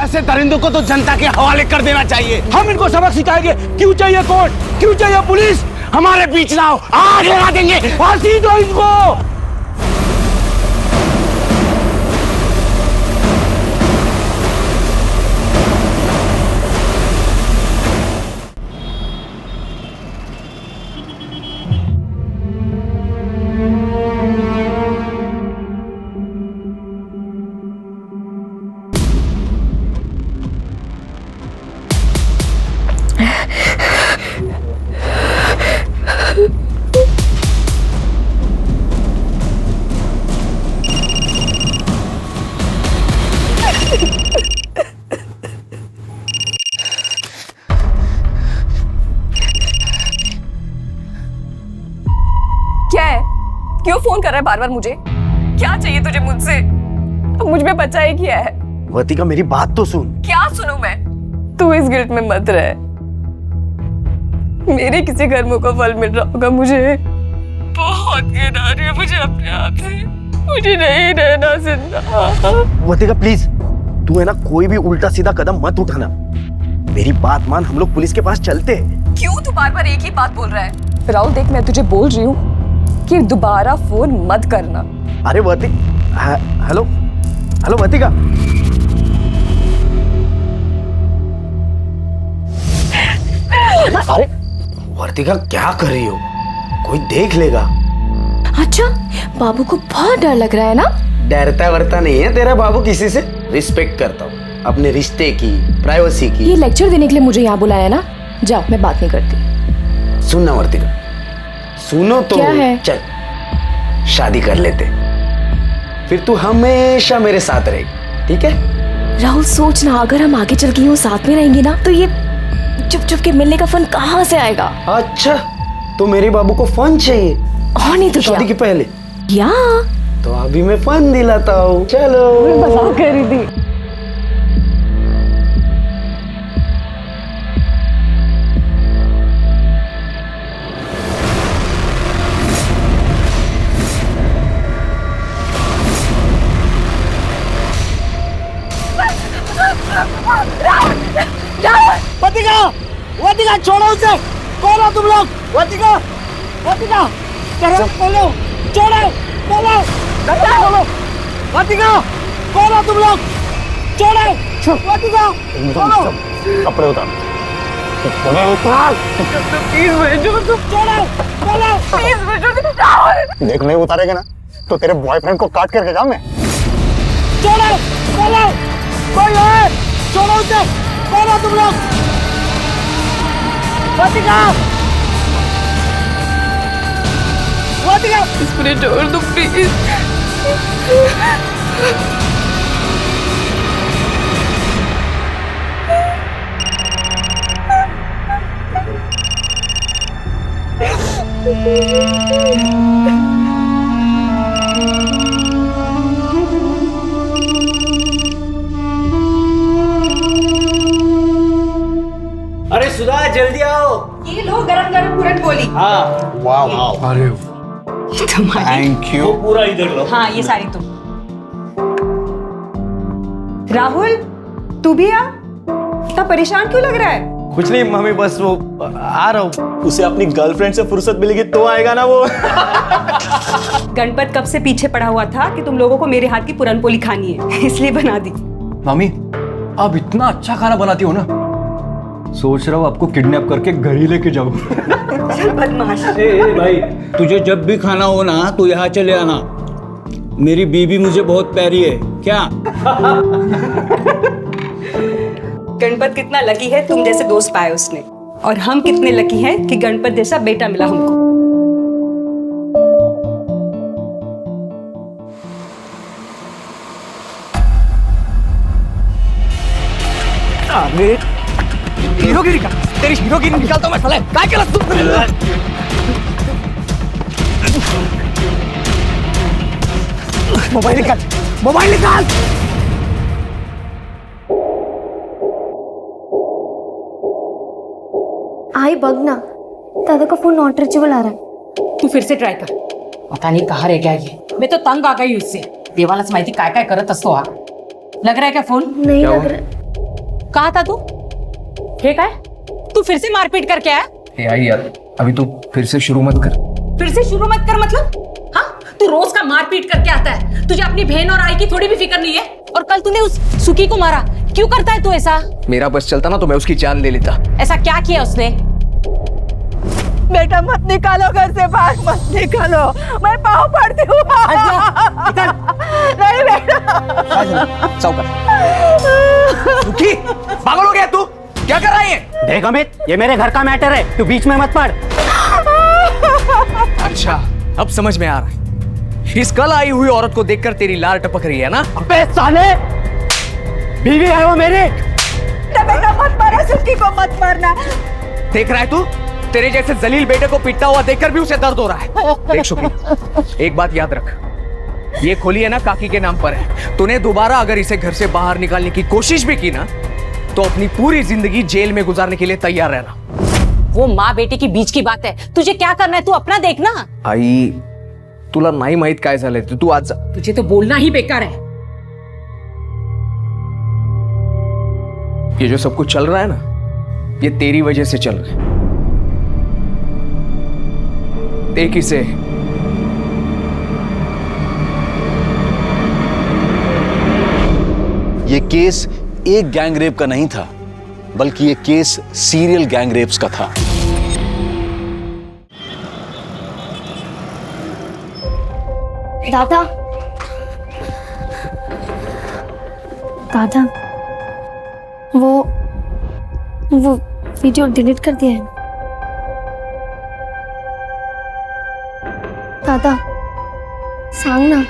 ऐसे दरिंदों को तो जनता के हवाले कर देना चाहिए। हम इनको सबक सिखाएंगे। क्यों चाहिए कोर्ट, क्यों चाहिए पुलिस? हमारे बीच ना हो, आग लगा देंगे। फांसी दो इनको। क्या है? क्यों फोन कर रहा है बार बार मुझे? क्या चाहिए तुझे मुझसे? अब मुझ में बचा ही क्या है? वर्तिका मेरी बात तो सुन। क्या सुनूं मैं? तू इस गिल्ट में मत रह। मेरे किसी कर्मों का फल मिल रहा होगा मुझे। बहुत घिन आ रही है मुझे अपने आप से। मुझे नहीं रहना जिंदा। वर्तिका प्लीज, तू है ना कोई भी उल्टा सीधा कदम मत उठाना। मेरी बात मान, हम लोग पुलिस के पास चलते हैं। क्यों तू बार बार एक ही बात बोल रहा है? राहुल देख, मैं तुझे बोल रही हूँ कि दोबारा फोन मत करना। अरे हेलो हेलो वर्तिका। अरे वर्तिका क्या कर रही हो? कोई देख लेगा। अच्छा, बाबू को बहुत डर लग रहा है ना? डरता वरता नहीं है तेरा बाबू किसी से। रिस्पेक्ट करता हूँ अपने रिश्ते की, प्राइवेसी की। ये लेक्चर देने के लिए मुझे यहाँ बुलाया ना? जाओ, मैं बात नहीं करती। सुनना वर्तिका, सुनो तो। क्या है? चल शादी कर लेते, फिर तू हमेशा मेरे साथ रहेगी, ठीक है? राहुल सोचना, अगर हम आगे चल के यूं साथ में रहेंगे ना, तो ये चुप चुप के मिलने का फन कहाँ से आएगा? अच्छा, तो मेरे बाबू को फन चाहिए और नहीं तो क्या? शादी के पहले या तो अभी मैं फन दिलाता हूँ। चलो। मजाक कर रही थी। वर्तिका, वर्तिका छोड़ो उसे। कौन हो तुम लोग? वर्तिका, वर्तिका, करो बोलो, छोड़ो, बोलो, बोलो। वर्तिका, कौन हो तुम लोग? छोड़ो, वर्तिका, बोलो। कपड़े उतार। प्लीज भेजो तुम। छोड़ो, बोलो। प्लीज भेजो राहुल। देख नहीं उतारेगा ना तो तेरे बॉयफ्रेंड को काट करके जाऊं मैं। छोड़ो, बोलो। कोई है? छोड़ो उसे। कौन हो तुम लोग? वर्तिका, वर्तिका। मुझे छोड़ दो प्लीज। अरे सुधा, जल्दी आओ। ये लो गरम गरम पूरन पोली। हाँ, वाह अरे थैंक यू। पूरा ही देख लो। हाँ ये सारी तुम। राहुल तू भी आ। इतना परेशान क्यों लग रहा है? कुछ नहीं मम्मी, बस वो आ रहा हूँ। उसे अपनी गर्लफ्रेंड से फुर्सत मिलेगी तो आएगा ना वो। गणपत कब से पीछे पड़ा हुआ था कि तुम लोगों को मेरे हाथ की पूरन पोली खानी है, इसलिए बना दी। मम्मी, आप इतना अच्छा खाना बनाती हो ना, सोच रहा हूँ आपको किडनैप करके घर ही लेके जाऊँ। चल बदमाश। ए भाई, तुझे जब भी खाना हो ना तो यहाँ चले आना। मेरी बीबी मुझे बहुत प्यारी है। क्या? गणपत कितना लकी है तुम जैसे दोस्त पाए उसने, और हम कितने लकी हैं कि गणपत जैसा बेटा मिला हमको। अरे हीरोगिरी का, तेरी हीरोगिरी निकालता हूँ मैं साले। काय केलंस तू? मोबाइल निकाल, मोबाइल निकाल। आई बघ ना, दादा का फोन नॉट रीचेबल आ रहा है। तू फिर से ट्राय कर। पता नहीं कहाँ रह गया ये। मैं तो तंग आ गई उससे। देवालाच माहिती काय काय करत असतो हा। लग रहा है क्या फोन? नहीं लग रहा। कहा था तू? ठीक है, तू फिर से मारपीट करके आया? आई यार, अभी तू फिर से शुरू मत कर। फिर से शुरू मत कर मतलब? हाँ, तू रोज का मारपीट करके आता है। तुझे अपनी बहन और आई की थोड़ी भी फिक्र नहीं है। और कल तूने उस सुखी को मारा, क्यों करता है तू ऐसा? मेरा बस चलता ना तो मैं उसकी जान ले लेता। ऐसा क्या किया उसने? बेटा मत निकालो घर से बाहर, मत निकालो, मैं पाँव पड़ती हूँ। नहीं बेटा। सुखी, पागल हो गया तू? क्या कर रहा है? देख अमित, ये मेरे घर का मैटर है, तू बीच में मत पड़। अच्छा, अब समझ में आ रहा है। इस कल आई हुई औरत को देखकर तेरी लार टपक रही है ना? अबे साले, बीवी है वो मेरी। बेटा मत मारो, सुखी को मत मारना। देख रहा है तू? तेरे जैसे जलील बेटे को पिटता हुआ देखकर भी उसे दर्द हो रहा है। देख शुक्री, एक बात याद रख, ये खोली है ना काकी के नाम पर है। तूने दोबारा अगर इसे घर से बाहर निकालने की कोशिश भी की ना, तो अपनी पूरी जिंदगी जेल में गुजारने के लिए तैयार रहना। वो माँ बेटे की बीच की बात है, तुझे क्या करना है तू अपना देखना। आई, तुला नाही माहित काय झालंय, तू आज जा। तुझे तो बोलना ही बेकार है। ये जो सब कुछ चल रहा है ना, ये तेरी वजह से चल रहा है। देख इसे, ये केस एक गैंग रेप का नहीं था, बल्कि ये केस सीरियल गैंग रेप्स का था। दादा, दादा, वो वीडियो डिलीट कर दिया है दादा, सांग ना।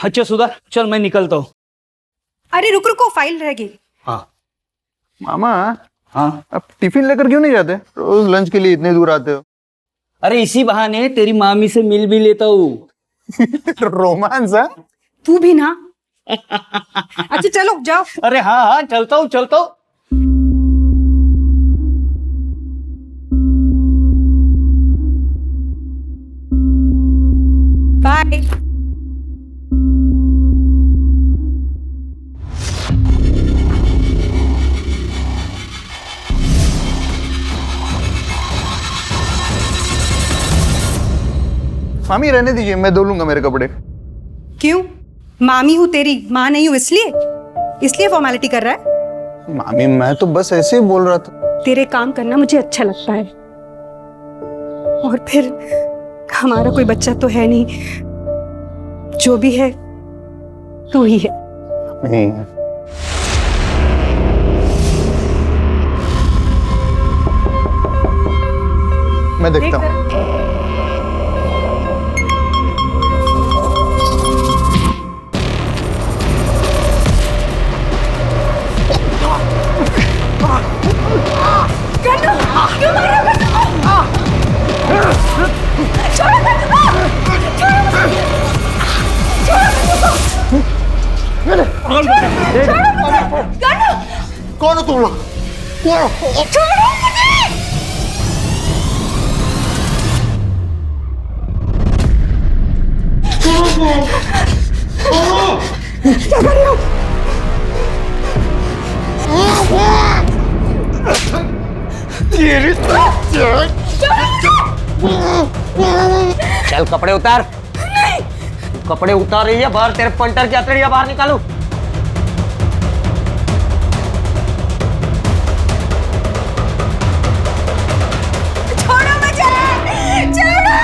अच्छा सुधा, चल मैं निकलता हूँ। अरे रुक रुको, फाइल रह गई। मामा, हाँ, अब टिफिन लेकर क्यों नहीं जाते? रोज लंच के लिए इतने दूर आते हो। अरे इसी बहाने तेरी मामी से मिल भी लेता हूँ। रोमांस है? तू भी ना। अच्छा चलो जाओ। अरे हाँ हाँ, चलता हूँ चलता हूँ। बाय। मामी रहने दीजिए, मैं धो लूंगा मेरे कपड़े। क्यों? मामी हूँ तेरी, माँ नहीं हूँ इसलिए फॉर्मेलिटी कर रहा है? मामी मैं तो बस ऐसे ही बोल रहा था। तेरे काम करना मुझे अच्छा लगता है, और फिर हमारा कोई बच्चा तो है नहीं, जो भी है तू ही है। नहीं, मैं देखता हूँ। कौन हो तुम लोग? चल कपड़े उतार। कपड़े उतार रही है बाहर, तेरे पंटर की हथेलियां बाहर निकालू। छोड़ो मुझे, छोड़ो।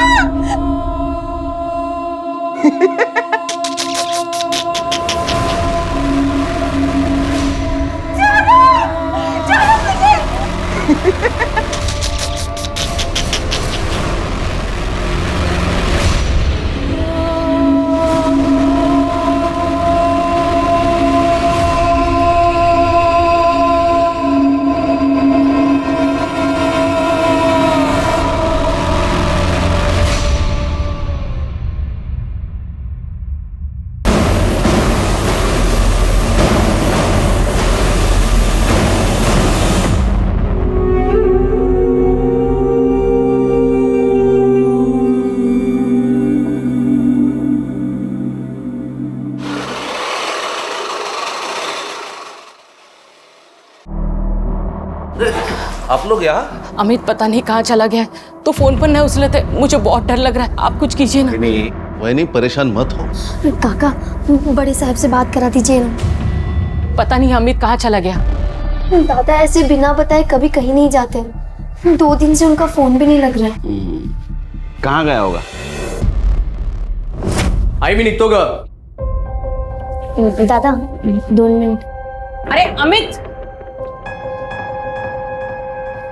आप लोग यहाँ? अमित पता नहीं कहाँ चला गया है। तो फोन पर न उछलते, मुझे बहुत डर लग रहा है। आप कुछ कीजिए ना। नहीं वही, परेशान मत हो। काका, बड़े साहब से बात करा दीजिए ना। पता नहीं अमित कहाँ चला गया। दादा ऐसे बिना बताए कभी कहीं नहीं जाते। 2 दिन से उनका फोन भी नहीं लग रहा है। कहाँ गया होगा? आई भी निकतो ग। दादा 2 मिनिट। अरे अमित,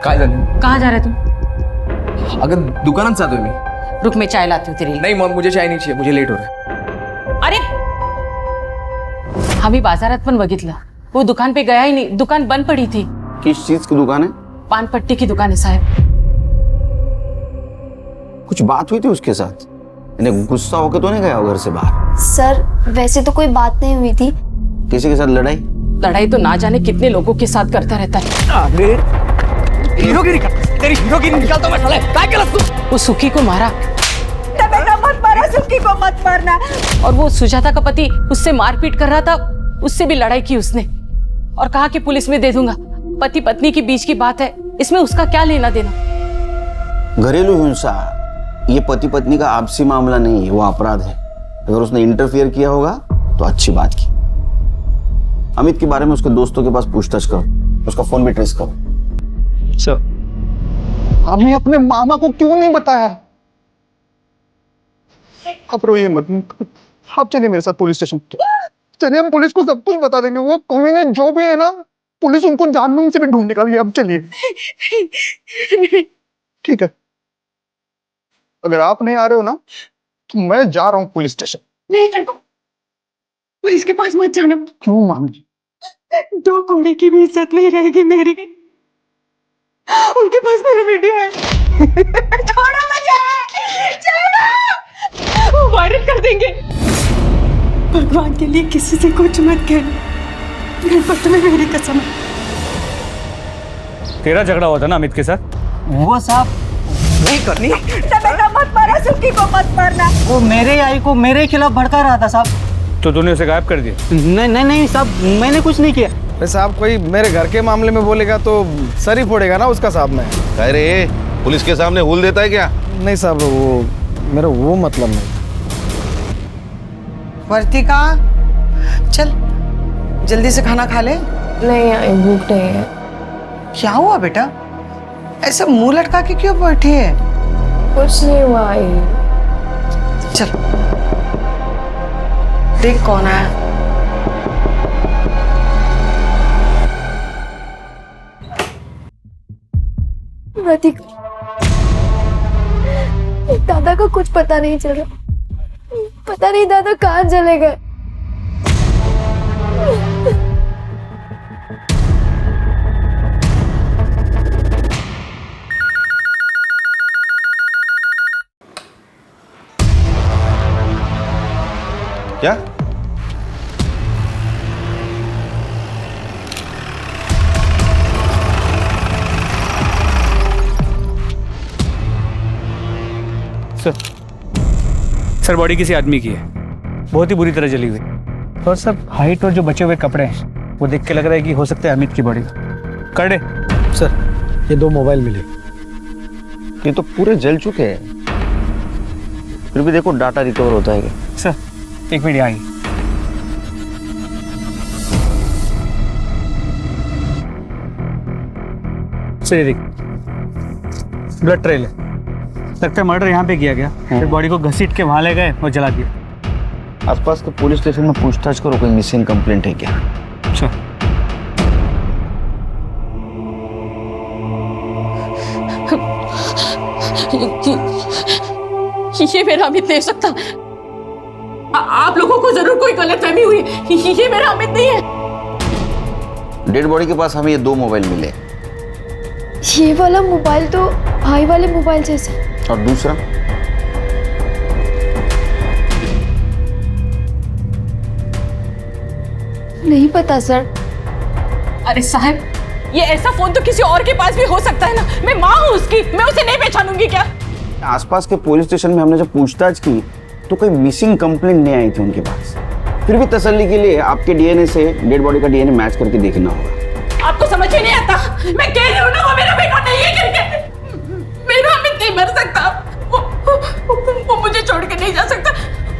काय झालं? कहाँ जा रहे तुम? अगं दुकानात जातोय मी। रुक, मैं चाय लाती हूँ तेरे लिए। नहीं मग मुझे चाय नहीं चाहिए, मुझे लेट हो रहा है। अरे आम्ही बाजारात पण बघितलं, वो दुकान पे गया ही नहीं। दुकान बंद पड़ी थी। किस चीज की दुकान है? पान पट्टी की दुकान है साहब। कुछ बात हुई थी उसके साथ? इन्हें गुस्सा होकर तो नहीं गया घर से बाहर? सर वैसे तो कोई बात नहीं हुई थी। किसी के साथ लड़ाई? लड़ाई तो ना जाने कितने लोगों के साथ करता रहता है। अरे हीरोगिरी का, तेरी हीरोगिरी निकालता मैं साले। काय केलंस तू? वो सुखी को मारा। बेटा मत मारा, सुखी को मत मारना। और वो सुजाता का पति उससे मारपीट कर रहा था, उससे भी लड़ाई की उसने और कहा कि पुलिस में दे दूंगा। पति पत्नी के बीच की बात है, इसमें उसका क्या लेना देना। घरेलू हिंसा ये पति पत्नी का आपसी मामला नहीं है, वो अपराध है। अगर उसने इंटरफियर किया होगा तो अच्छी बात की। अमित के बारे में उसके दोस्तों के पास पूछताछ करो, उसका फोन भी ट्रेस करो। सर, हमें अपने मामा को क्यों नहीं बताया? आप रोइए मत, आप चलिए मेरे साथ पुलिस स्टेशन। चलिए, हम पुलिस को सब कुछ बता देंगे। वो कमीने जो भी है ना, पुलिस उनको जानबूझ से भी ढूंढ निकालेगी। अब चलिए। ठीक है, अगर आप नहीं आ रहे हो ना तो मैं जा रहा हूँ पुलिस स्टेशन। नहीं, पुलिस के पास मत जाना। क्यों मामी जी? 2 कौड़ी की भी इज्जत नहीं रहेगी मेरी। उनके पास मेरा वीडियो है। छोड़ो मुझे, छोड़ो। वो वायरल कर देंगे। भगवान के लिए किसी से कुछ मत कहना। गणपत में मेरी कसम है। तेरा झगड़ा हुआ था ना अमित के साथ? वो साहब नहीं करनी। बेटा मत मारा, सुखी को मत मारना। वो मेरे आई को मेरे खिलाफ भड़का रहा था साहब। तो तूने उसे गायब कर दिया? नहीं नहीं नहीं साहब, मैंने कुछ नहीं किया। साहब, कोई मेरे घर के मामले में बोलेगा तो सर ही फोड़ेगा ना उसका साहब। में अरे पुलिस के सामने हुल देता है क्या? नहीं साहब, वो मेरा वो मतलब नहीं। वर्तिका चल जल्दी से खाना खा ले। नहीं आई, भूख नहीं है। क्या हुआ बेटा, ऐसा मुंह लटका के क्यों बैठी है? कुछ नहीं हुआ आई। चल देख कौन आया। दादा को कुछ पता नहीं चल रहा। पता नहीं दादा कहाँ चले गए। क्या? सर बॉडी किसी आदमी की है, बहुत ही बुरी तरह जली हुई। और सब हाइट और जो बचे हुए कपड़े हैं वो देख के लग रहा है कि हो सकता है अमित की बॉडी। कर दे सर, ये 2 मोबाइल मिले। ये तो पूरे जल चुके हैं, फिर भी देखो डाटा रिकवर होता है क्या? सर 1 मिनट आएंगे। सर देख, ब्लड ट्रेल है, लगता है मर्डर यहाँ पे किया गया। फिर बॉडी को घसीट के वहां ले गए और जला दिया। आसपास के पुलिस स्टेशन में पूछताछ करो, कोई मिसिंग कंप्लेंट है क्या? अच्छा, ये मेरा अमित नहीं हो सकता। आप लोगों को जरूर कोई गलतफहमी हुई है। ये मेरा अमित नहीं है। डेड बॉडी के पास हमें ये 2 मोबाइल मिले। ये वाला मोबाइल तो भाई वाले मोबाइल जैसा। और दूसरा? नहीं पता सर। अरे साहब, ये ऐसा फोन तो किसी और के पास भी हो सकता है ना। मैं माँ हूँ उसकी, मैं उसे नहीं पहचानूंगी क्या? आसपास के पुलिस स्टेशन में हमने जब पूछताछ की तो कोई मिसिंग कंप्लेंट नहीं आई थी उनके पास। फिर भी तसल्ली के लिए आपके डीएनए से डेड बॉडी का डीएनए मैच करके देखना होगा। आपको समझ ही नहीं आता। मैं कह रही हूँ ना वो मेरा बेटा नहीं है करके। मेरा अमित नहीं मर सकता। वो मुझे छोड़ के नहीं जा सकता।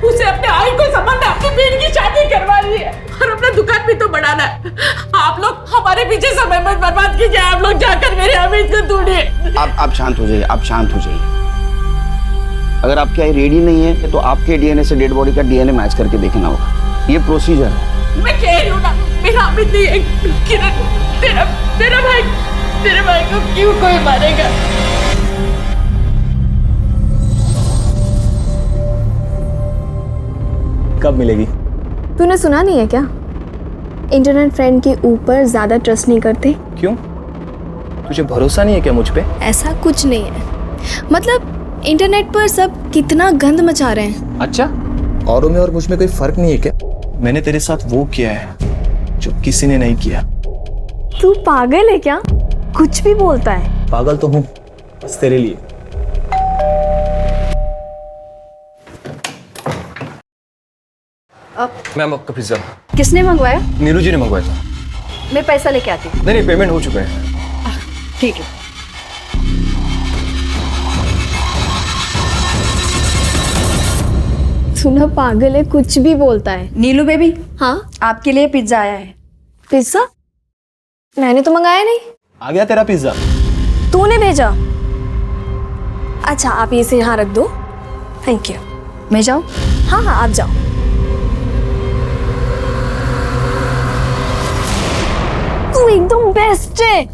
उसे अपने आई को संभालना, अपनी बहन की शादी करवानी है और अपना दुकान भी तो बढ़ाना है। आप लोग हमारे पीछे समय मत बर्बाद कीजिए। आप लोग जाकर मेरे अमित को ढूंढिए। आप शांत हो जाइए, आप शांत हो जाइए। अगर आपकी आई रेडी नहीं है तो आपके डीएनए से डेड बॉडी का डीएनए मैच करके देखना होगा। ये प्रोसीजर है। मैं कह रही हूँ ना मेरा अमित नहीं है। किरण, तेरा भाई को क्यों कोई मारेगा? कब मिलेगी? तूने सुना नहीं है क्या? इंटरनेट फ्रेंड के ऊपर ज्यादा ट्रस्ट नहीं करते। क्यों? तुझे भरोसा नहीं है क्या मुझ पे? ऐसा कुछ नहीं है, मतलब इंटरनेट पर सब कितना गंद मचा रहे हैं। अच्छा, औरों में और मुझ में कोई फर्क नहीं है क्या? मैंने तेरे साथ वो किया है जो किसी ने नहीं किया। तू पागल है क्या? कुछ भी बोलता है। पागल तो हूँ, बस तेरे लिए। मैम आपका पिज्जा। किसने मंगवाया? नीरू जी ने मंगवाया था। मैं पैसा लेके आती हूँ। नहीं, पेमेंट हो चुका है। ठीक है। सुना पागल है, कुछ भी बोलता है। नीलू बेबी, हाँ आपके लिए पिज्जा आया है। पिज्जा? मैंने तो मंगाया नहीं। आ गया तेरा पिज्जा। तूने भेजा? अच्छा, आप इसे यहाँ रख दो। Thank you. मैं जाऊँ? हाँ हाँ, आप जाओ। तू एकदम बेस्ट है।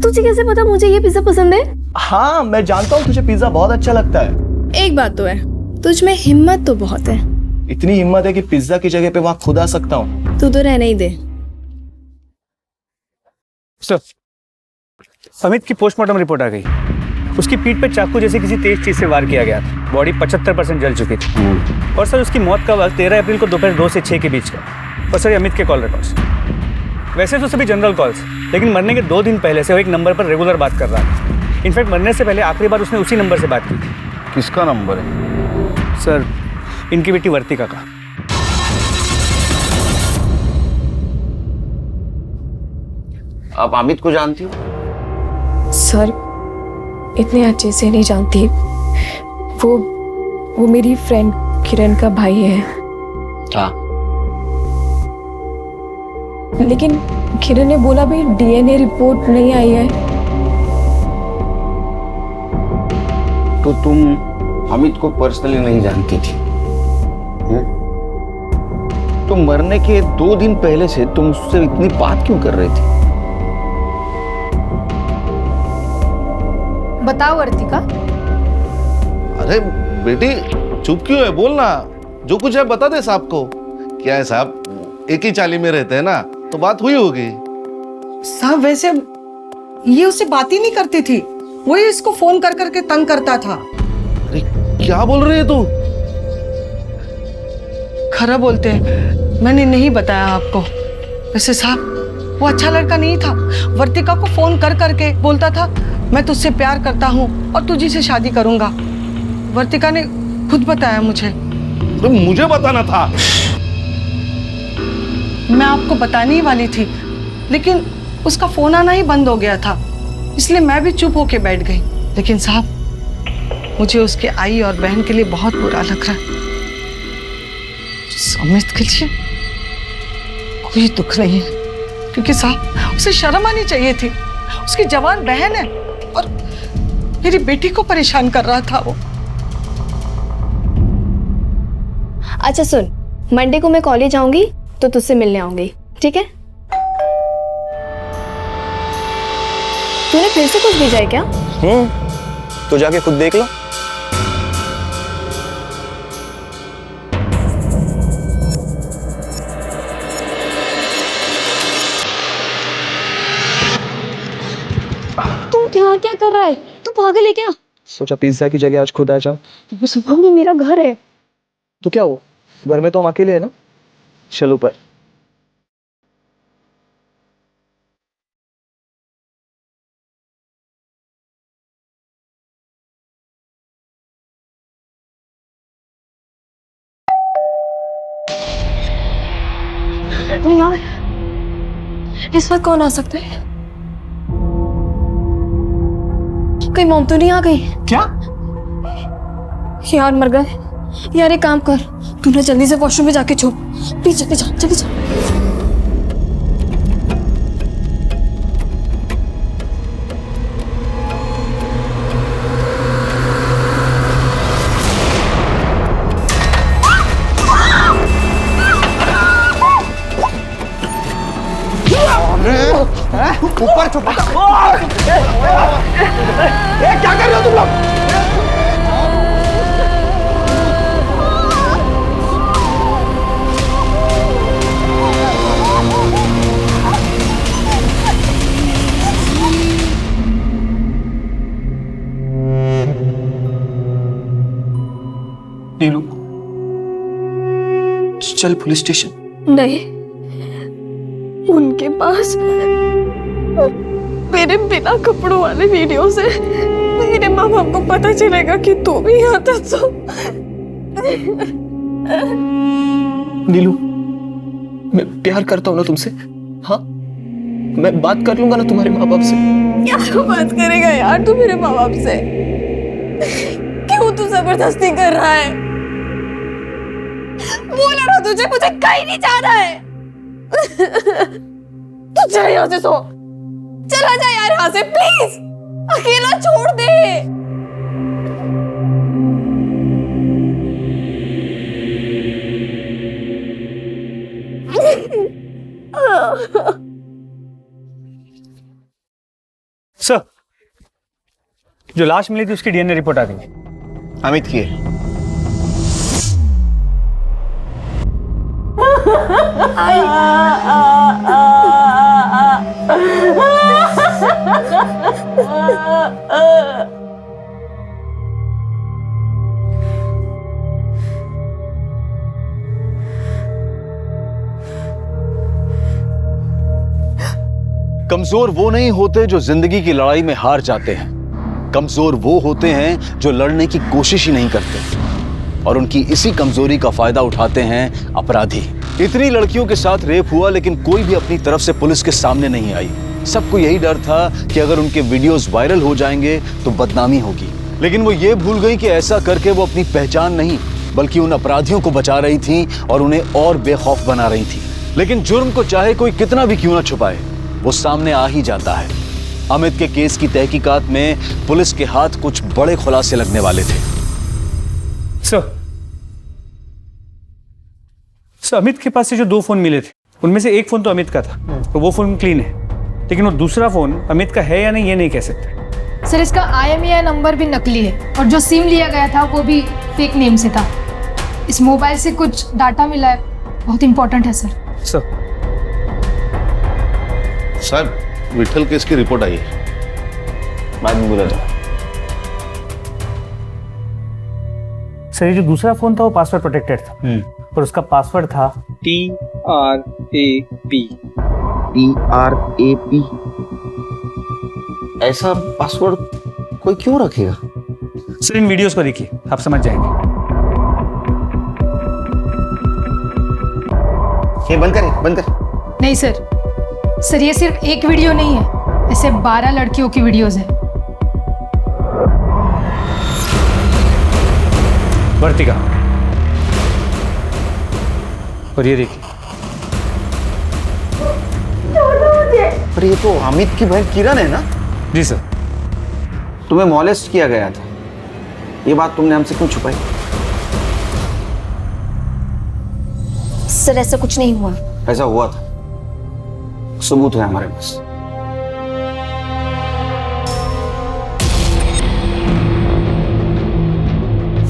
तुझे कैसे पता मुझे ये पिज्जा पसंद है? हाँ, मैं जानता हूँ तुझे पिज्जा बहुत अच्छा लगता है। एक बात तो है, तुझ में हिम्मत तो बहुत है। इतनी हिम्मत है कि पिज्जा की जगह पे वहाँ खुद आ सकता हूँ। तू तो रहने ही दे। सर, अमित की पोस्टमार्टम रिपोर्ट आ गई। उसकी पीठ पे चाकू जैसे किसी तेज चीज से वार किया गया था। बॉडी 75% जल चुकी थी। और सर, उसकी मौत का वक्त 13 अप्रैल को दोपहर 2 से 6 के बीच का। और सर, अमित के कॉल रिकॉर्ड्स वैसे तो सभी जनरल कॉल्स, लेकिन मरने के 2 दिन पहले से वो एक नंबर पर रेगुलर बात कर रहा था। इनफैक्ट मरने से पहले आखिरी बार उसने उसी नंबर से बात की थी। किसका नंबर है? सर, इनकी बेटी वर्तिका का। आप अमित को जानती हो? सर, इतने अच्छे से नहीं जानती। वो मेरी फ्रेंड किरण का भाई है। हाँ। लेकिन किरण ने बोला भी डीएनए रिपोर्ट नहीं आई है। तो तुम अमित को पर्सनली नहीं जानती थी? तो मरने के 2 दिन पहले से तुम उससे इतनी बात क्यों कर रहे थे? बताओ वर्तिका। अरे बेटी, चुप क्यों है? बोलना, जो कुछ है बता दे साहब को। क्या है साहब, एक ही चाली में रहते हैं ना, तो बात हुई होगी। साहब, वैसे ये उससे बात ही नहीं करती थी। वही इसको फोन कर करके तंग करता था। अरे क्या बोल रही है तू? खरा बोलते हैं, मैंने नहीं बताया आपको। वैसे साहब, वो अच्छा लड़का नहीं था। वर्तिका को फोन कर करके बोलता था मैं तुझसे प्यार करता हूँ और तुझी से शादी करूंगा। वर्तिका ने खुद बताया मुझे। तो मुझे बताना था। मैं आपको बताने ही वाली थी, लेकिन उसका फोन आना ही बंद हो गया था, इसलिए मैं भी चुप होके बैठ गई। लेकिन साहब, मुझे उसके आई और बहन के लिए बहुत बुरा लग रहा है। अमित के लिए कोई दुख नहीं है, क्योंकि साहब उसे शर्म आनी चाहिए थी। उसकी जवान बहन है और मेरी बेटी को परेशान कर रहा था वो। अच्छा सुन, मंडे को मैं कॉलेज आऊंगी तो तुझसे मिलने आऊंगी, ठीक है? तूने फिर से कुछ भेजा है क्या? तो जाके खुद देख लो। तू यहाँ क्या कर रहा है? तू पागल है क्या? सोचा पिज्जा की जगह आज खुद आ जाओ। सुबह में मेरा घर है। तो क्या हो, घर में तो हम अकेले हैं ना। चल ऊपर। इस वक्त कौन आ सकता है? कहीं मॉम तो नहीं आ गई? क्या? यार मर गए। यार एक काम कर, तू ना जल्दी से वॉशरूम में जाके छुप। प्लीज जल्दी जा, जल्दी जा। ऊपर छुप। क्या कर रहे हो तुम लोग? नीलू, चल पुलिस स्टेशन। नहीं, उनके पास मेरे बिना कपड़ों वाले वीडियो से मेरे माँ बाप को पता चलेगा कि तू भी यहाँ था। तो नीलू, मैं प्यार करता हूँ ना तुमसे। हाँ, मैं बात कर लूंगा ना तुम्हारे माँ बाप से। क्या बात करेगा यार तू मेरे माँ बाप से? क्यों तू जबरदस्ती कर रहा है? बोला ना तुझे, मुझे कहीं नहीं जाना है। तू जा यहाँ से, सो चला जा यार यहाँ से, प्लीज अकेला छोड़ दे। सर, जो लाश मिली थी उसकी डीएनए रिपोर्ट आ गई। अमित की है। कमजोर वो नहीं होते जो जिंदगी की लड़ाई में हार जाते हैं। कमजोर वो होते हैं जो लड़ने की कोशिश ही नहीं करते, और उनकी इसी कमजोरी का फायदा उठाते हैं अपराधी। इतनी लड़कियों के साथ रेप हुआ लेकिन कोई भी अपनी तरफ से पुलिस के सामने नहीं आई। सबको यही डर था कि अगर उनके वीडियोस वायरल हो जाएंगे तो बदनामी होगी, लेकिन वो ये भूल गई कि ऐसा करके वो अपनी पहचान नहीं बल्कि उन अपराधियों को बचा रही थी और उन्हें और बेखौफ बना रही थी। लेकिन जुर्म को चाहे कोई कितना भी क्यों ना छुपाए, वो सामने आ ही जाता है। अमित के केस की तहकीकात में पुलिस के हाथ कुछ बड़े खुलासे लगने वाले थे। सर, अमित के पास से जो 2 फोन मिले थे उनमें से एक फोन तो अमित का था, तो वो फोन क्लीन है, लेकिन वो दूसरा फोन अमित का है या नहीं ये नहीं कह सकते। सर, इसका IMEI नंबर भी नकली है और जो सिम लिया गया था वो भी फेक नेम से था। इस मोबाइल से कुछ डाटा मिला है, बहुत इंपॉर्टेंट है सर। साहब, विठल केस की रिपोर्ट आई है। बाद में बोला था। सर, ये जो दूसरा फोन था वो पासवर्ड प्रोटेक्टेड था, और उसका पासवर्ड था TRAP। TRAP। ऐसा पासवर्ड कोई क्यों रखेगा? सर, इन वीडियोस को देखिए, आप समझ जाएंगे। ये बंद कर। नहीं सर, ये सिर्फ एक वीडियो नहीं है, ऐसे 12 लड़कियों की वीडियोस है। वर्तिका, और ये देखिए। पर ये तो अमित की बहन किरण है ना? जी सर। तुम्हें मॉलेस्ट किया गया था, ये बात तुमने हमसे क्यों छुपाई? सर, ऐसा कुछ नहीं हुआ। ऐसा हुआ था, सबूत है हमारे पास।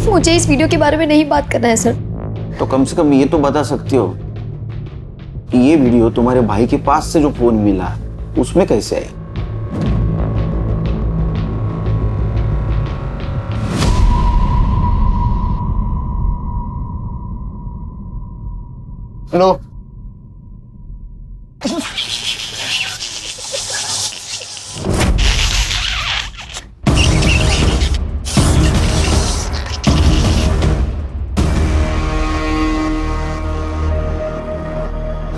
मुझे इस वीडियो के बारे में नहीं बात करना है सर। तो कम से कम ये तो बता सकती हो कि ये वीडियो तुम्हारे भाई के पास से जो फोन मिला उसमें कैसे है? हेलो,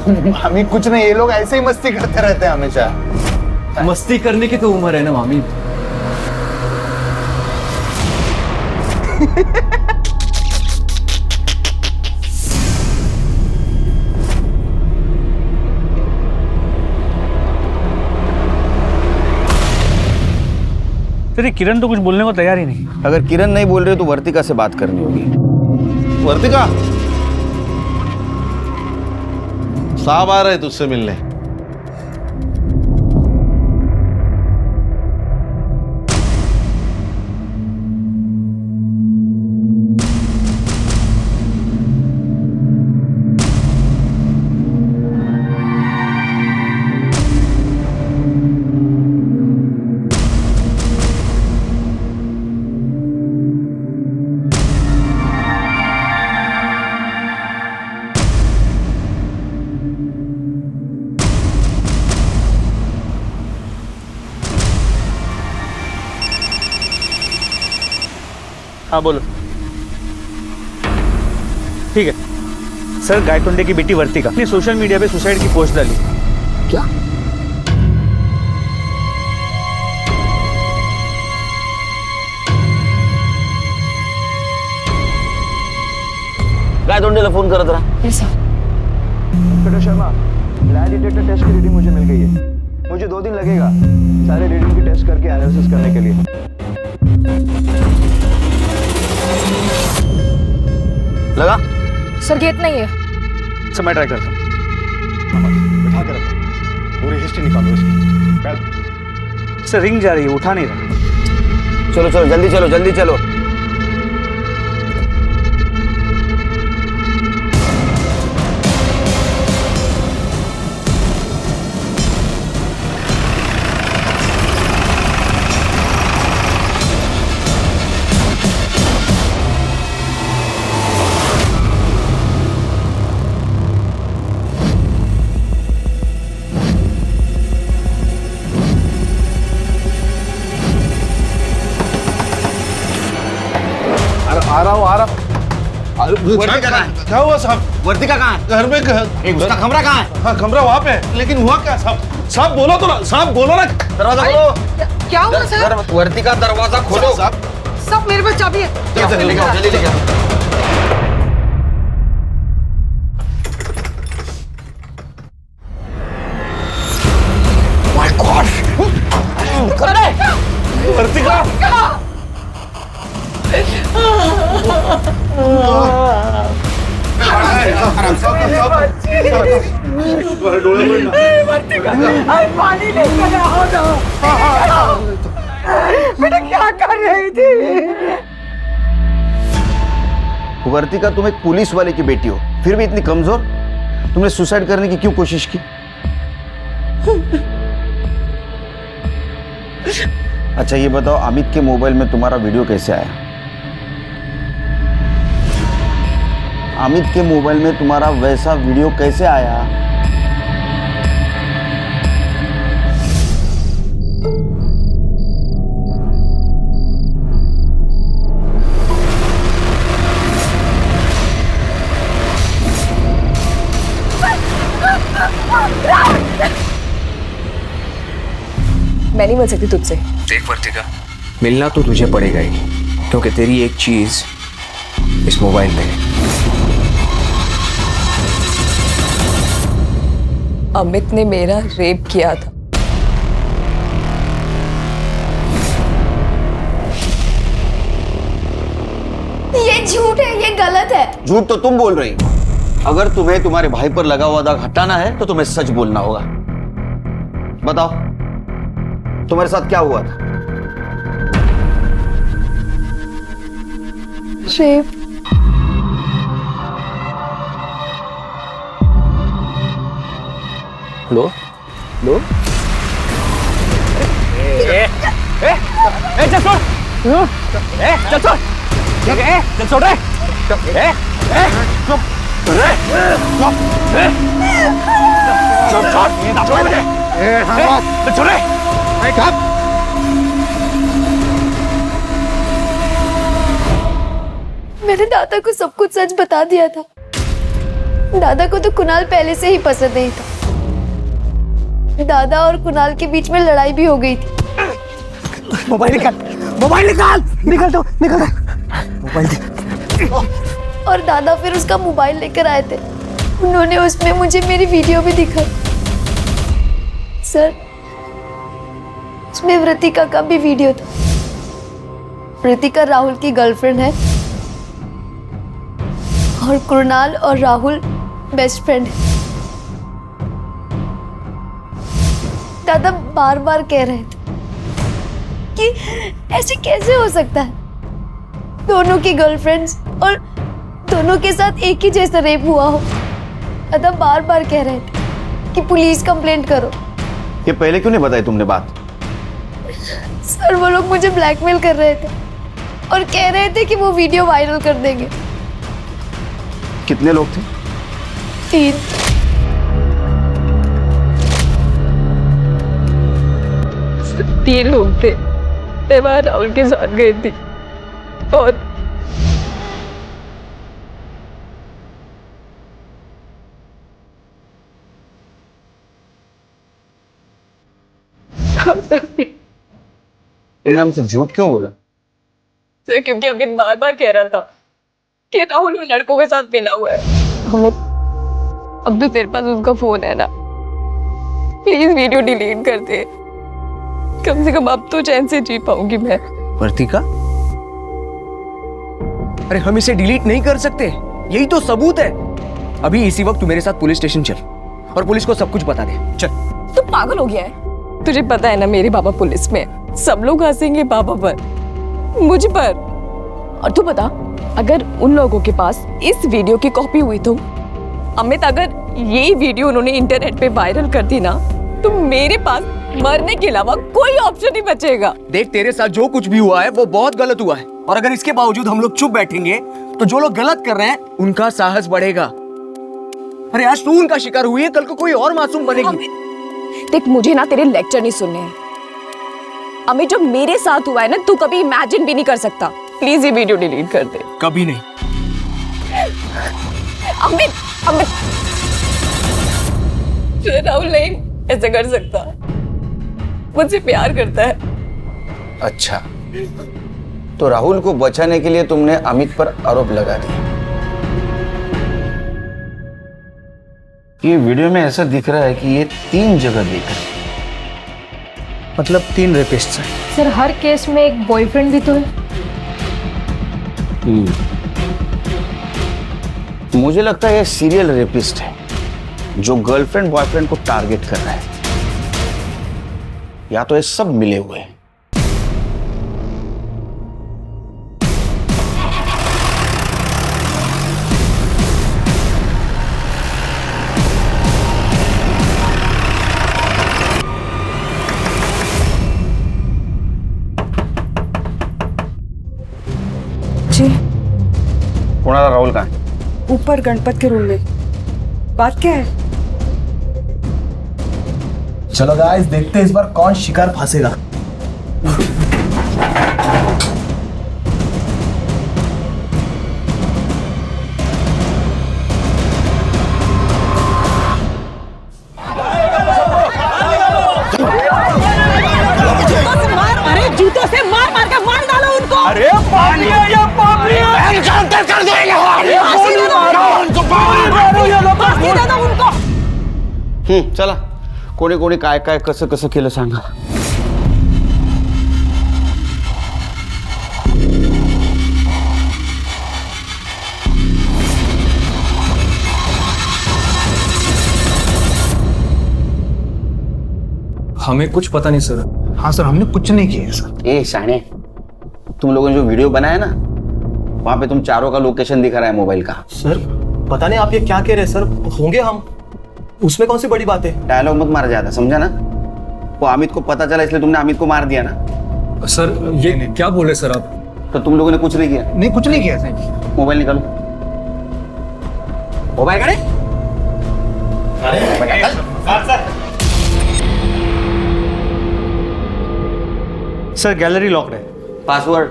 मामी कुछ नहीं, ये लोग ऐसे ही मस्ती करते रहते हैं हमेशा। मस्ती करने की तो उम्र है ना मामी। तेरी किरण तो कुछ बोलने को तैयार ही नहीं। अगर किरण नहीं बोल रही तो वर्तिका से बात करनी होगी। वर्तिका, साहब आ रहे तुझसे मिलने। हाँ बोलो। ठीक है सर, गायतोंडे की बेटी वर्तिका ने सोशल मीडिया पे सुसाइड की पोस्ट डाली। क्या? गायतोंडेला फोन करत रहा। शर्मा, लाई डिटेक्टर टेस्ट की रीडिंग मुझे मिल गई है। मुझे 2 दिन लगेगा सारे रीडिंग की टेस्ट करके एनालिसिस करने के लिए। लगा? सर गेट नहीं है। सर मैं ट्राई करता हूँ। बिठा कर रखो, पूरी हिस्ट्री निकालो इसकी। सर रिंग जा रही है, उठा नहीं रहा। चलो चलो जल्दी चलो, जल्दी चलो। आ रहा हूँ। वर्तिका कहाँ है? क्या हुआ साहब? वर्तिका कहाँ है? घर में। उसका कमरा कहाँ है? हाँ कमरा वहाँ पे है, लेकिन हुआ क्या साहब? साहब बोलो तो ना, साहब बोलो ना। दरवाजा खोलो। क्या हुआ सर? वर्तिका दरवाजा खोलो। सब मेरे पास चाबी है। जल्दी लेके आओ, जल्दी लेके आओ। My God! वर्तिका! पानी लेकर आओ ना। बेटा क्या कर रही थी? वर्तिका, तुम एक पुलिस वाले की बेटी हो, फिर भी इतनी कमजोर। तुमने सुसाइड करने की क्यों कोशिश की? अच्छा ये बताओ, अमित के मोबाइल में तुम्हारा वीडियो कैसे आया? अमित के मोबाइल में तुम्हारा वैसा वीडियो कैसे आया? मैं नहीं मिल सकती तुझसे। देख वर्तिका, मिलना तो तुझे पड़ेगा ही, क्योंकि तेरी एक चीज इस मोबाइल में है। अमित ने मेरा रेप किया था। ये झूठ है, ये गलत है। झूठ तो तुम बोल रही हो। अगर तुम्हें तुम्हारे भाई पर लगा हुआ दाग हटाना है तो तुम्हें सच बोलना होगा। बताओ तुम्हारे साथ क्या हुआ था? रेप। लो लो। चल छोड़, चल छोड़, चल छोड़ रे, मैंने दादा को सब कुछ सच बता दिया था। दादा को तो कुणाल पहले से ही पसंद नहीं था। दादा और कुणाल के बीच में लड़ाई भी हो गई थी। मोबाइल निकाल, मोबाइल निकाल, निकल दो, निकल दो, मोबाइल दे। और दादा फिर उसका मोबाइल लेकर आए थे। उन्होंने उसमें मुझे मेरी वीडियो भी दिखाई। सर, उसमें वृतिका का भी वीडियो था। वृतिका राहुल की गर्लफ्रेंड है और कुणाल और राहुल बेस्ट फ्रेंड है। दादा बार बार कह रहे थे कि ऐसे कैसे हो सकता है, दोनों की गर्लफ्रेंड्स और दोनों के साथ एक ही जैसा रेप हुआ हो। दादा बार बार कह रहे थे कि पुलिस कंप्लेंट करो। ये पहले क्यों नहीं बताई तुमने बात? सर, वो लोग मुझे ब्लैकमेल कर रहे थे और कह रहे थे कि वो वीडियो वायरल कर देंगे। कितने लोग थे? 3। तीन लोग थे। मैं वहां राहुल के साथ गई थी और इनाम से झूठ क्यों बोला? सर, क्योंकि अमित बार बार कह रहा था कि राहुल उन लड़कों के साथ मिला हुआ है। अमित, अब तो तेरे पास उसका फोन है ना, प्लीज वीडियो डिलीट कर दे। कम से कम अब तो चैन से जी पाऊंगी मैं। वर्तिका, अरे हम इसे डिलीट नहीं कर सकते, यही तो सबूत है। अभी इसी वक्त तू मेरे साथ पुलिस स्टेशन चल और पुलिस को सब कुछ बता दे। चल। तू पागल हो गया है? तुझे पता है ना मेरे बाबा पुलिस में है। सब लोग हंसेंगे बाबा पर, मुझ पर। और तू बता, अगर उन लोगों के पास इस वीडियो की कॉपी हुई तो अमित, अगर ये वीडियो उन्होंने इंटरनेट पे वायरल कर दी ना, तो मेरे पास मरने के अलावा कोई ऑप्शन नहीं बचेगा। देख, तेरे साथ जो कुछ भी हुआ है वो बहुत गलत हुआ है, और अगर इसके बावजूद हम लोग चुप बैठेंगे तो जो लोग गलत कर रहे हैं उनका साहस बढ़ेगा। अरे आज तू उनका शिकार हुई है, कल को कोई और मासूम बनेगी। देख, मुझे ना तेरे लेक्चर नहीं सुनने हैं। अमित, जो मेरे साथ हुआ है ना, तू कभी इमेजिन भी नहीं कर सकता। प्लीज ये वीडियो डिलीट कर दे। कभी नहीं। अमित, अमित, राहुल नहीं ऐसा कर सकता, मुझसे प्यार करता है। अच्छा, तो राहुल को बचाने के लिए तुमने अमित पर आरोप लगा दिया। ये वीडियो में ऐसा दिख रहा है कि ये 3 जगह देख रहे हैं। मतलब 3 रेपिस्ट हैं। सर, हर केस में एक बॉयफ्रेंड भी तो है। मुझे लगता है ये सीरियल रेपिस्ट है जो गर्लफ्रेंड बॉयफ्रेंड को टारगेट कर रहा है, या तो ये सब मिले हुए हैं। जी, कुणाल राहुल कहाँ है? ऊपर गणपत के रूम में। बात क्या है? चलो गाइस, देखते हैं इस बार कौन शिकार फंसेगा। अरे जूतों से मार मार के मार डालो उनको। अरे पानी है या पानी है? कर देंगे उनको। चला, कोणी कोणी काय काय कसं कसं केलं सांगा. हमें कुछ पता नहीं सर. हाँ सर, हमने कुछ नहीं किया सर. ए शाने, तुम लोगों ने जो वीडियो बनाया ना, वहां पे तुम चारों का लोकेशन दिखा रहा है मोबाइल का. सर पता नहीं आप ये क्या कह रहे हैं सर. होंगे हम, उसमें कौन सी बड़ी बात है. डायलॉग मत मारा जाता, समझा ना. वो अमित को पता चला इसलिए तुमने अमित को मार दिया ना. सर ये क्या बोल रहे सर आप. तो तुम लोगों ने कुछ नहीं किया. नहीं, कुछ नहीं किया सर. मोबाइल निकालो. मोबाइल करे. सर गैलरी लॉक है. पासवर्ड.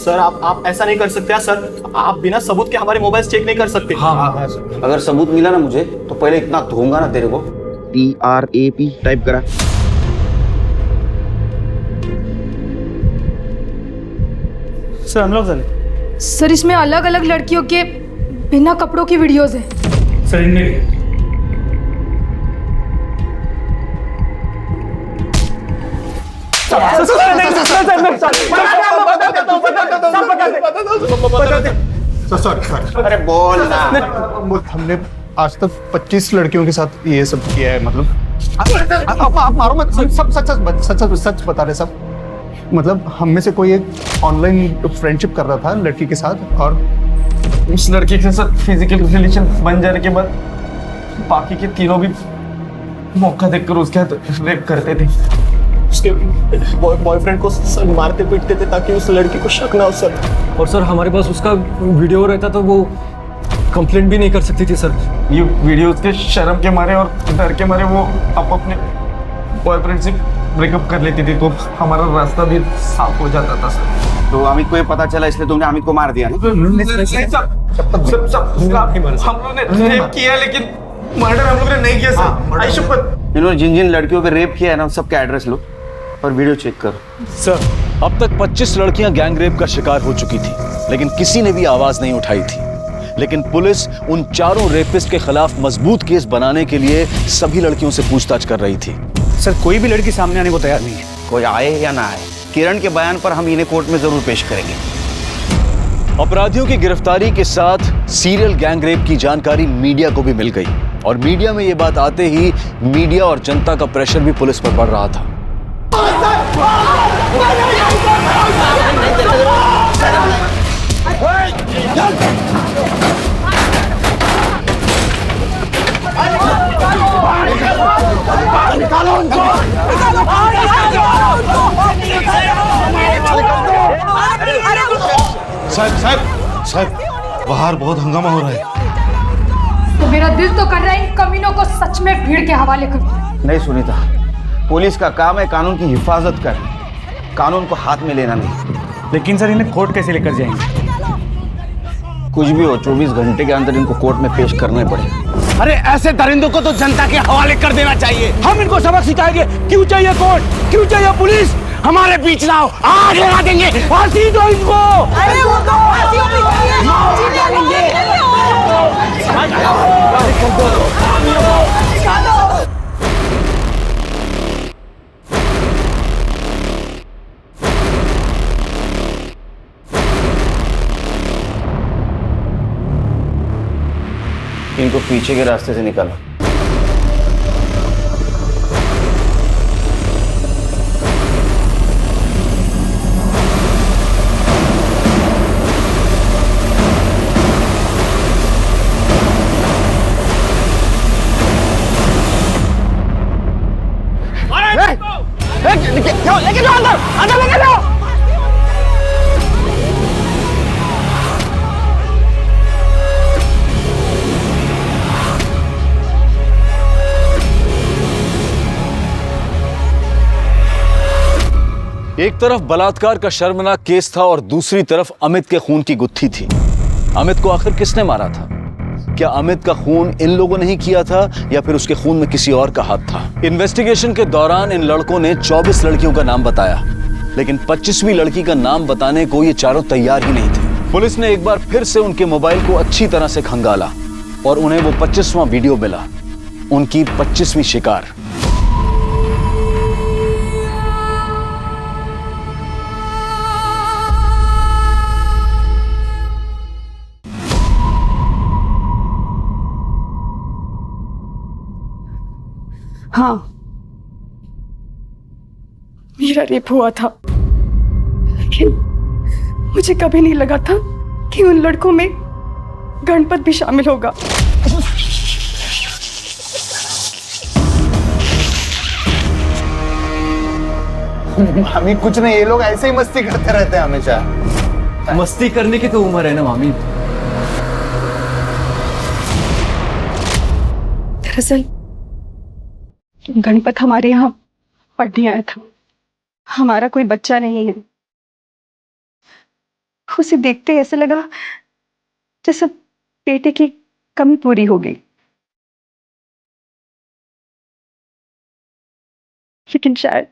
सर आप ऐसा नहीं कर सकते सर। आप बिना सबूत के हमारे मोबाइल चेक नहीं कर सकते। हाँ सर। अगर सबूत मिला ना मुझे तो पहले इतना दूंगा ना तेरे को। TRAP टाइप करा। सर अनलॉक झाले। सर इसमें अलग अलग लड़कियों के बिना कपड़ों की वीडियोस हैं। सर इनमें सॉरी अरे बोल ना। हमने आज तक 25 लड़कियों के साथ ये सब किया है। मतलब आप मारो मत, सब सच बता रहे सब। मतलब हम में से कोई एक ऑनलाइन फ्रेंडशिप कर रहा था लड़की के साथ, और उस लड़की के साथ फिजिकल रिलेशन बन जाने के बाद बाकी के तीनों भी मौका देखकर उसके साथ रेप करते थे। उसके बॉयफ्रेंड को सर मारते पीटते थे ताकि उस लड़की को शक ना हो सर। और सर हमारे पास उसका वीडियो रहता तो वो कंप्लेंट भी नहीं कर सकती थी सर। ये वीडियो के शर्म के मारे और डर के मारे वो अपने बॉयफ्रेंड से ब्रेकअप कर लेती थी, तो हमारा रास्ता भी साफ हो जाता था सर। तो अमित को ये पता चला इसलिए तुमने अमित को मार दिया ना? हम लोग ने रेप किया लेकिन मर्डर हम लोग ने नहीं किया सर। आई शपथ। इन्होंने जिन जिन लड़कियों पे रेप किया है ना, सबका एड्रेस लो और वीडियो चेक करो। सर अब तक 25 लड़कियां गैंग रेप का शिकार हो चुकी थी, लेकिन किसी ने भी आवाज नहीं उठाई थी। लेकिन पुलिस उन चारों रेपिस्ट के खिलाफ मजबूत केस बनाने के लिए सभी लड़कियों से पूछताछ कर रही थी। सर कोई भी लड़की सामने आने को तैयार नहीं है। कोई आए या ना आए, किरण के बयान पर हम इन्हें कोर्ट में जरूर पेश करेंगे। अपराधियों की गिरफ्तारी के साथ सीरियल गैंग रेप की जानकारी मीडिया को भी मिल गई, और मीडिया में ये बात आते ही मीडिया और जनता का प्रेशर भी पुलिस पर बढ़ रहा था। साहब बाहर बहुत हंगामा हो रहा है। तो मेरा दिल तो कर रहा है इन कमीनों को सच में भीड़ के हवाले कर। नहीं सुनीता, पुलिस का काम है कानून की हिफाजत करना, कानून को हाथ में लेना नहीं। लेकिन सर इन्हें कोर्ट कैसे लेकर जाएंगे? कुछ भी हो, 24 घंटे के अंदर इनको कोर्ट में पेश करना ही पड़ेगा। अरे ऐसे दरिंदों को तो जनता के हवाले कर देना चाहिए। हम इनको सबक सिखाएंगे। क्यों चाहिए कोर्ट, क्यों चाहिए पुलिस? हमारे बीच लाओ, आग लगा देंगे, फांसी दो इनको। अरे वो तो इनको पीछे के रास्ते से निकालो। लेके जाओ अंदर, अंदर लेके जाओ। एक तरफ बलात्कार का शर्मनाक केस था और दूसरी तरफ अमित के खून की गुत्थी थी। अमित को आखिर किसने मारा था? क्या अमित का खून इन लोगों ने ही किया था या फिर उसके खून में किसी और का हाथ था? इन्वेस्टिगेशन के दौरान इन लड़कों ने 24 लड़कियों का नाम बताया, लेकिन 25वीं लड़की का नाम बताने को ये चारों तैयार ही नहीं थे। पुलिस ने एक बार फिर से उनके मोबाइल को अच्छी तरह से खंगाला और उन्हें वो 25वां वीडियो मिला, उनकी 25वीं शिकार। हाँ, मेरा रेप हुआ था, लेकिन मुझे कभी नहीं लगा था कि उन लड़कों में गणपत भी शामिल होगा। मामी कुछ नहीं, ये लोग ऐसे ही मस्ती करते रहते हैं हमेशा। मस्ती करने की तो उम्र है ना मामी। दरअसल गणपत हमारे यहाँ पढ़ने आया था। हमारा कोई बच्चा नहीं है, उसे देखते ऐसे लगा जैसे बेटे की कमी पूरी हो गई। लेकिन शायद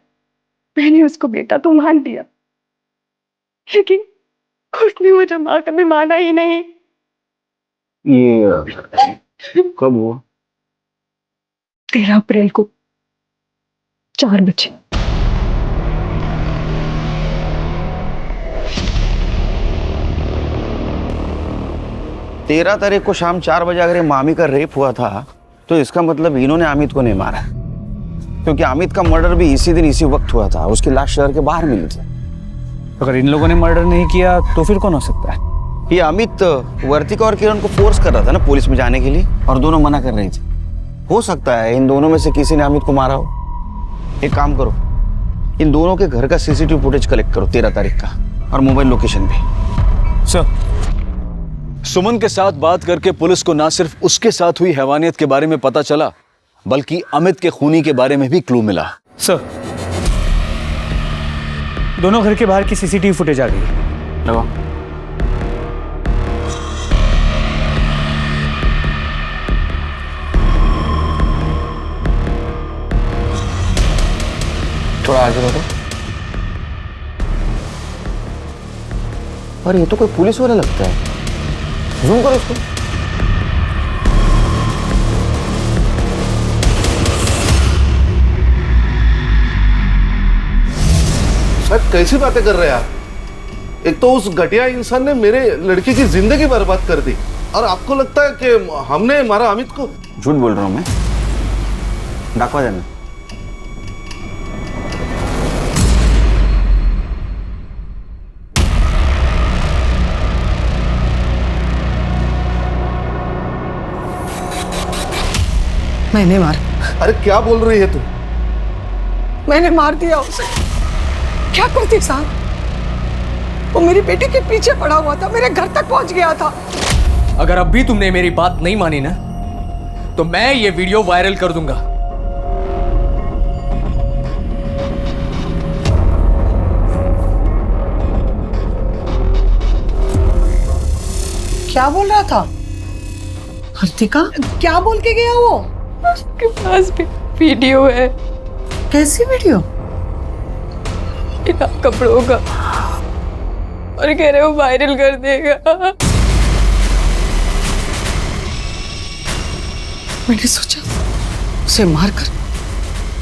मैंने उसको बेटा तो मान लिया, लेकिन उसने मुझे माँ कभी माना ही नहीं। ये कब हुआ? 13 अप्रैल को 4 बजे। तेरह तारीख को शाम 4 बजे अगर ये मामी का रेप हुआ था तो इसका मतलब इन्होंने अमित को नहीं मारा, क्योंकि अमित का मर्डर भी इसी दिन इसी वक्त हुआ था। उसकी लाश शहर के बाहर मिली थी। अगर इन लोगों ने मर्डर नहीं किया तो फिर कौन हो सकता है? ये अमित वर्तिका और किरण को फोर्स कर रहा था ना पुलिस में जाने के लिए, और दोनों मना कर रही थी। हो सकता है इन दोनों में से किसी ने अमित को मारा हो। एक काम करो, इन दोनों के घर का सीसीटीवी फुटेज कलेक्ट करो 13 तारीख का, और मोबाइल लोकेशन भी। सर, सुमन के साथ बात करके पुलिस को ना सिर्फ उसके साथ हुई हैवानियत के बारे में पता चला, बल्कि अमित के खूनी के बारे में भी क्लू मिला। सर, दोनों घर के बाहर की सीसीटीवी फुटेज आ गई। लगाओ। थोड़ा आगे बढ़ो। और ये तो कोई पुलिस वाला लगता है। जूम करो उसको। सर कैसी बातें कर रहे हैं आप? एक तो उस घटिया इंसान ने मेरे लड़की की जिंदगी बर्बाद कर दी, और आपको लगता है कि हमने मारा अमित को? झूठ बोल रहा हूं मैं। डाकवा देना। मैंने मारा। अरे क्या बोल रही है तू? मैंने मार दिया उसे। क्या करती साहब? वो मेरी बेटी के पीछे पड़ा हुआ था, मेरे घर तक पहुंच गया था। अगर अब भी तुमने मेरी बात नहीं मानी ना, तो मैं ये वीडियो वायरल कर दूंगा। क्या बोल रहा था हर्तिका? क्या बोल के गया वो? उसके पास भी वीडियो है। कैसी वीडियो? बिना कपड़ों का, और कह रहे हो वायरल कर देगा। मैंने सोचा उसे मारकर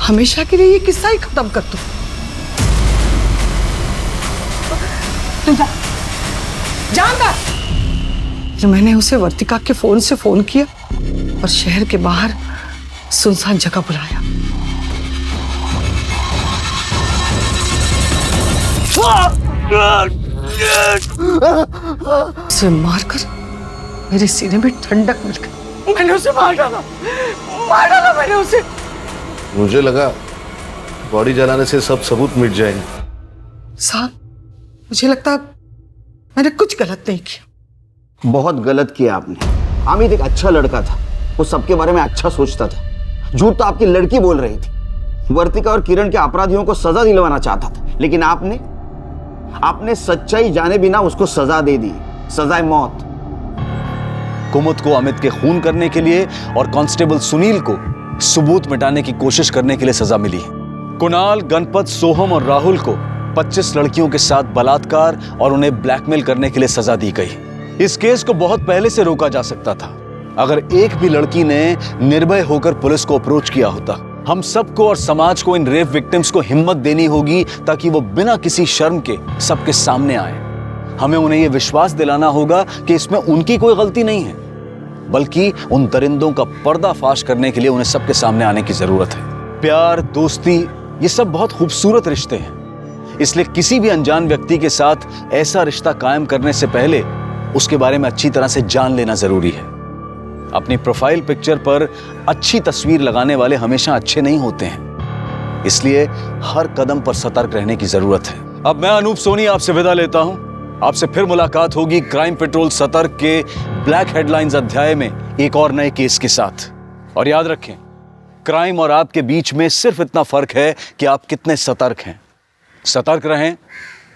हमेशा के लिए ये किस्सा ही खत्म कर दूं। तू जा, जा अंदर। तो मैंने उसे वर्तिका के फोन से फोन किया और शहर के बाहर सुनसान जगह बुलाया। उसे मारकर मेरे सीने में ठंडक मिल गई। मैंने उसे मार डाला मैंने उसे। मुझे लगा बॉडी जलाने से सब सबूत मिट जाएंगे। साहब, मुझे लगता मैंने कुछ गलत नहीं किया। बहुत गलत किया आपने। अमित एक अच्छा लड़का था, वो सबके बारे में अच्छा सोचता था। झूठ तो आपकी लड़की बोल रही थी। वर्तिका और किरण के अपराधियों को सजा दिलवाना चाहता था, लेकिन आपने सच्चाई जाने बिना उसको सजा दे दी, सजाए मौत। कुमुद को अमित के खून करने के लिए और कांस्टेबल सुनील को सबूत मिटाने की कोशिश करने के लिए सजा मिली। कुणाल, गणपत, सोहम और राहुल को 25 लड़कियों के साथ बलात्कार और उन्हें ब्लैकमेल करने के लिए सजा दी गई। इस केस को बहुत पहले से रोका जा सकता था अगर एक भी लड़की ने निर्भय होकर पुलिस को अप्रोच किया होता। हम सबको और समाज को इन रेप विक्टिम्स को हिम्मत देनी होगी ताकि वो बिना किसी शर्म के सबके सामने आए। हमें उन्हें यह विश्वास दिलाना होगा कि इसमें उनकी कोई गलती नहीं है, बल्कि उन दरिंदों का पर्दाफाश करने के लिए उन्हें सबके सामने आने की जरूरत है। प्यार, दोस्ती, ये सब बहुत खूबसूरत रिश्ते हैं, इसलिए किसी भी अनजान व्यक्ति के साथ ऐसा रिश्ता कायम करने से पहले उसके बारे में अच्छी तरह से जान लेना जरूरी है। अपनी प्रोफाइल पिक्चर पर अच्छी तस्वीर लगाने वाले हमेशा अच्छे नहीं होते हैं, इसलिए हर कदम पर सतर्क रहने की जरूरत है। अब मैं अनूप सोनी आपसे विदा लेता हूं। आपसे फिर मुलाकात होगी क्राइम पेट्रोल सतर्क के ब्लैक हेडलाइंस अध्याय में एक और नए केस के साथ। और याद रखें, क्राइम और आपके बीच में सिर्फ इतना फर्क है कि आप कितने सतर्क हैं। सतर्क रहें,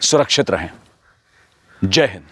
सुरक्षित रहें। जय हिंद।